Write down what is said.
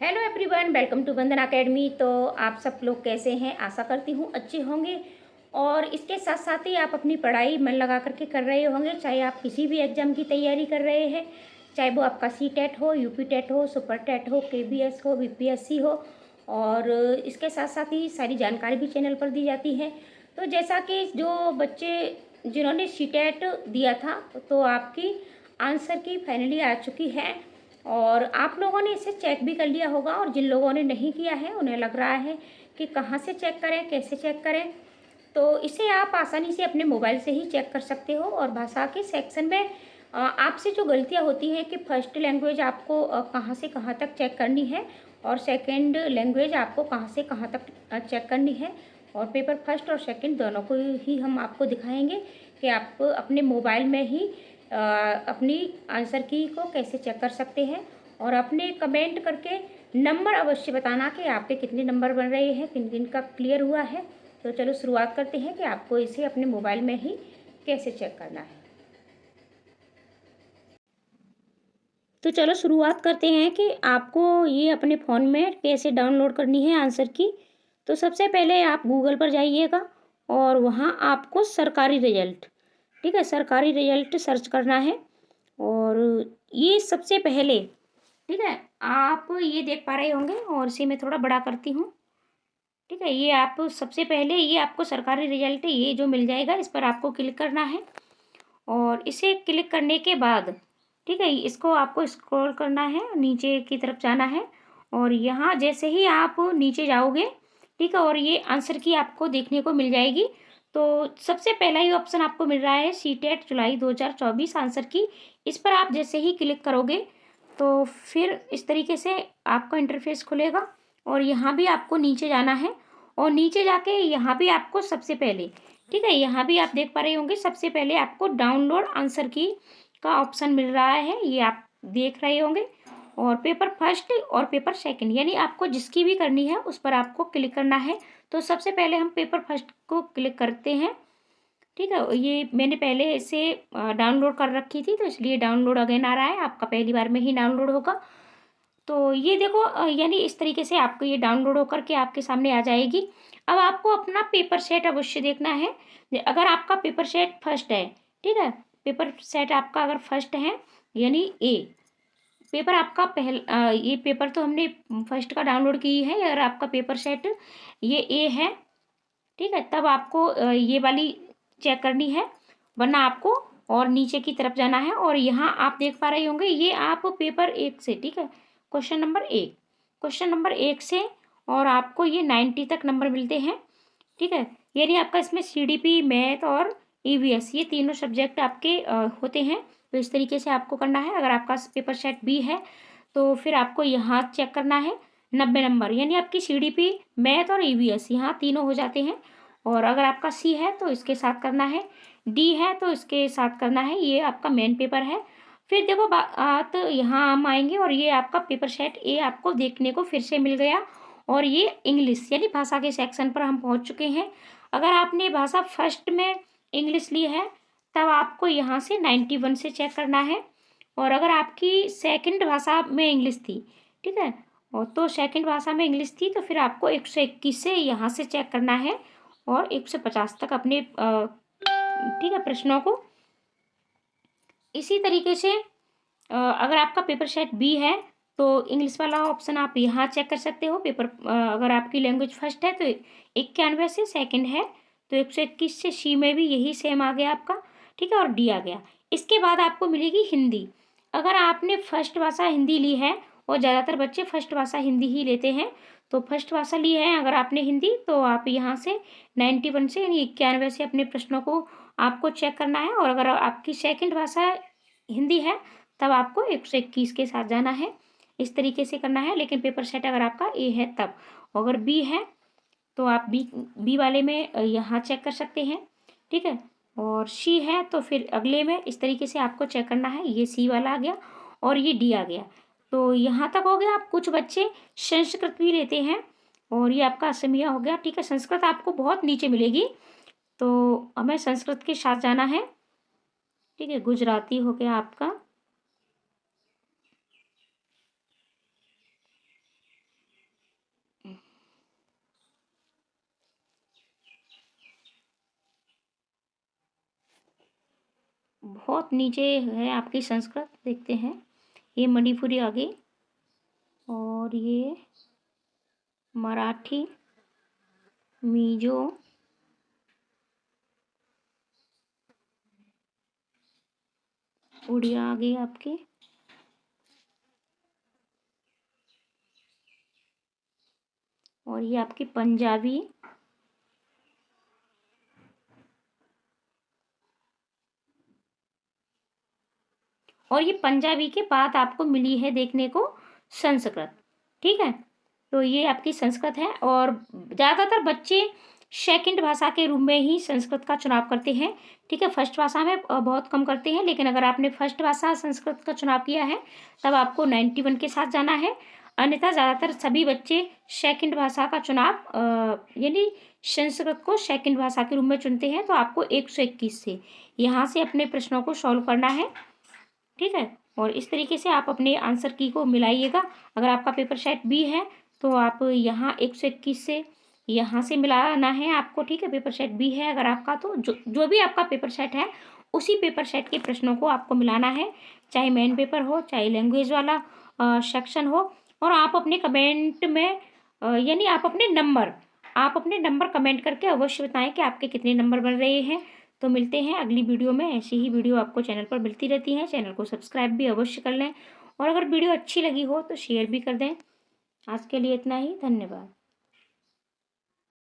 Hello everyone, welcome to बंधन academy. तो आप सब लोग कैसे हैं? आशा करती हूँ अच्छे होंगे। और इसके साथ साथ ही आप अपनी पढ़ाई मन लगा करके कर रहे होंगे, चाहे आप किसी भी एग्ज़ाम की तैयारी कर रहे हैं, चाहे वो आपका सी टेट हो, यूपी टेट हो, सुपर टेट हो, केबीएस हो, बीपीएससी हो। और इसके साथ साथ ही सारी जानकारी भी चैनल पर दी जाती है। तो जैसा कि जो बच्चे जिन्होंने सी टेट दिया था, तो आपकी आंसर की फाइनली आ चुकी है और आप लोगों ने इसे चेक भी कर लिया होगा। और जिन लोगों ने नहीं किया है उन्हें लग रहा है कि कहाँ से चेक करें, कैसे चेक करें, तो इसे आप आसानी से अपने मोबाइल से ही चेक कर सकते हो। और भाषा के सेक्शन में आपसे जो गलतियाँ होती हैं कि फर्स्ट लैंग्वेज आपको कहाँ से कहाँ तक चेक करनी है और सेकंड लैंग्वेज आपको कहाँ से कहाँ तक चेक करनी है। और पेपर फर्स्ट और सेकंड दोनों को ही हम आपको दिखाएंगे कि आप अपने मोबाइल में ही अपनी आंसर की को कैसे चेक कर सकते हैं। और अपने कमेंट करके नंबर अवश्य बताना कि आपके कितने नंबर बन रहे हैं, किन किन का क्लियर हुआ है। तो चलो शुरुआत करते हैं कि आपको इसे अपने मोबाइल में ही कैसे चेक करना है। तो चलो शुरुआत करते हैं कि आपको ये अपने फ़ोन में कैसे डाउनलोड करनी है आंसर की। तो सबसे पहले आप गूगल पर जाइएगा और वहाँ आपको सरकारी रिजल्ट, ठीक है, सरकारी रिजल्ट सर्च करना है। और ये सबसे पहले, ठीक है, आप ये देख पा रहे होंगे और इसे मैं थोड़ा बड़ा करती हूँ। ठीक है, ये आप सबसे पहले ये आपको सरकारी रिजल्ट ये जो मिल जाएगा, इस पर आपको क्लिक करना है। और इसे क्लिक करने के बाद, ठीक है, इसको आपको स्क्रॉल करना है, नीचे की तरफ जाना है। और यहाँ जैसे ही आप नीचे जाओगे, ठीक है, और ये आंसर की आपको देखने को मिल जाएगी। तो सबसे पहला ही ऑप्शन आपको मिल रहा है सी टेट जुलाई 2024 आंसर की। इस पर आप जैसे ही क्लिक करोगे तो फिर इस तरीके से आपका इंटरफेस खुलेगा। और यहाँ भी आपको नीचे जाना है और नीचे जाके यहाँ भी आपको सबसे पहले, ठीक है, यहाँ भी आप देख पा रहे होंगे सबसे पहले आपको डाउनलोड आंसर की का ऑप्शन मिल रहा है, ये आप देख रहे होंगे। और पेपर फर्स्ट और पेपर सेकंड यानी आपको जिसकी भी करनी है उस पर आपको क्लिक करना है। तो सबसे पहले हम पेपर फर्स्ट को क्लिक करते हैं। ठीक है, ये मैंने पहले इसे डाउनलोड कर रखी थी तो इसलिए डाउनलोड अगेन आ रहा है, आपका पहली बार में ही डाउनलोड होगा। तो ये देखो यानी इस तरीके से आपको ये डाउनलोड होकर के आपके सामने आ जाएगी। अब आपको अपना पेपर सेट अवश्य देखना है। अगर आपका पेपर सेट फर्स्ट है, ठीक है, पेपर सेट आपका अगर फर्स्ट है यानी ए पेपर आपका ये पेपर तो हमने फर्स्ट का डाउनलोड की है। अगर आपका पेपर सेट ये ए है, ठीक है, तब आपको ये वाली चेक करनी है, वरना आपको और नीचे की तरफ जाना है। और यहाँ आप देख पा रहे होंगे ये आप पेपर एक से, ठीक है, क्वेश्चन नंबर एक से और आपको ये 90 तक नंबर मिलते हैं। ठीक है, यानी आपका इसमें सीडीपी, मैथ और ईवीएस ये तीनों सब्जेक्ट आपके होते हैं। तो इस तरीके से आपको करना है। अगर आपका पेपर सेट बी है तो फिर आपको यहाँ चेक करना है 90 नंबर, यानी आपकी सीडीपी, मैथ और ईवीएस यहाँ तीनों हो जाते हैं। और अगर आपका सी है तो इसके साथ करना है, डी है तो इसके साथ करना है, ये आपका मेन पेपर है। फिर देखो बात यहाँ हम आएंगे और ये आपका पेपर सेट ए आपको देखने को फिर से मिल गया। और ये इंग्लिश यानी भाषा के सेक्शन पर हम पहुँच चुके हैं। अगर आपने भाषा फर्स्ट में इंग्लिश ली है तब आपको यहाँ से 91 से चेक करना है। और अगर आपकी सेकंड भाषा में इंग्लिश थी, ठीक है, और तो सेकंड भाषा में इंग्लिश थी तो फिर आपको 121 से यहाँ से चेक करना है और 150 तक अपने ठीक है प्रश्नों को। इसी तरीके से अगर आपका पेपर सेट बी है तो इंग्लिश वाला ऑप्शन आप यहाँ चेक कर सकते हो। पेपर अगर आपकी लैंग्वेज फर्स्ट है तो 91 से, सेकंड है तो 121 से, सी में भी यही सेम आ गया आपका, ठीक है, और डी आ गया। इसके बाद आपको मिलेगी हिंदी। अगर आपने फर्स्ट भाषा हिंदी ली है और ज़्यादातर बच्चे फर्स्ट भाषा हिंदी ही लेते हैं, तो फर्स्ट भाषा ली है अगर आपने हिंदी तो आप यहाँ से 91 से यानी 91 से अपने प्रश्नों को आपको चेक करना है। और अगर आपकी सेकंड भाषा हिंदी है तब आपको 121 के साथ जाना है, इस तरीके से करना है। लेकिन पेपर सेट अगर आपका ए है तब, अगर बी है तो आप बी वाले में यहाँ चेक कर सकते हैं, ठीक है, और सी है तो फिर अगले में इस तरीके से आपको चेक करना है। ये सी वाला आ गया और ये डी आ गया, तो यहाँ तक हो गया। आप कुछ बच्चे संस्कृत भी लेते हैं और ये आपका असमिया हो गया, ठीक है। संस्कृत आपको बहुत नीचे मिलेगी तो हमें संस्कृत के साथ जाना है, ठीक है। गुजराती हो गया आपका, बहुत नीचे है आपकी संस्कृत, देखते हैं। ये मणिपुरी आ गई, और ये मराठी, मिजो, उड़िया आ गई आपकी, और ये आपकी पंजाबी, और ये पंजाबी के बाद आपको मिली है देखने को संस्कृत। ठीक है, तो ये आपकी संस्कृत है। और ज़्यादातर बच्चे सेकंड भाषा के रूप में ही संस्कृत का चुनाव करते हैं। ठीक है, फर्स्ट भाषा में बहुत कम करते हैं, लेकिन अगर आपने फर्स्ट भाषा संस्कृत का चुनाव किया है तब आपको 91 के साथ जाना है। अन्यथा ज़्यादातर सभी बच्चे सेकंड भाषा का चुनाव यानी संस्कृत को सेकंड भाषा के रूप में चुनते हैं। तो आपको 121 से यहाँ से अपने प्रश्नों को सॉल्व करना है। ठीक है, और इस तरीके से आप अपने आंसर की को मिलाइएगा। अगर आपका पेपर सेट बी है तो आप यहाँ 121 से यहाँ से मिलाना है आपको। ठीक है, पेपर सेट बी है अगर आपका, तो जो भी आपका पेपर सेट है उसी पेपर सेट के प्रश्नों को आपको मिलाना है, चाहे मेन पेपर हो, चाहे लैंग्वेज वाला सेक्शन हो। और आप अपने कमेंट में यानी आप अपने नंबर कमेंट करके अवश्य बताएं कि आपके कितने नंबर बन रहे हैं। तो मिलते हैं अगली वीडियो में। ऐसी ही वीडियो आपको चैनल पर मिलती रहती हैं। चैनल को सब्सक्राइब भी अवश्य कर लें, और अगर वीडियो अच्छी लगी हो तो शेयर भी कर दें। आज के लिए इतना ही, धन्यवाद।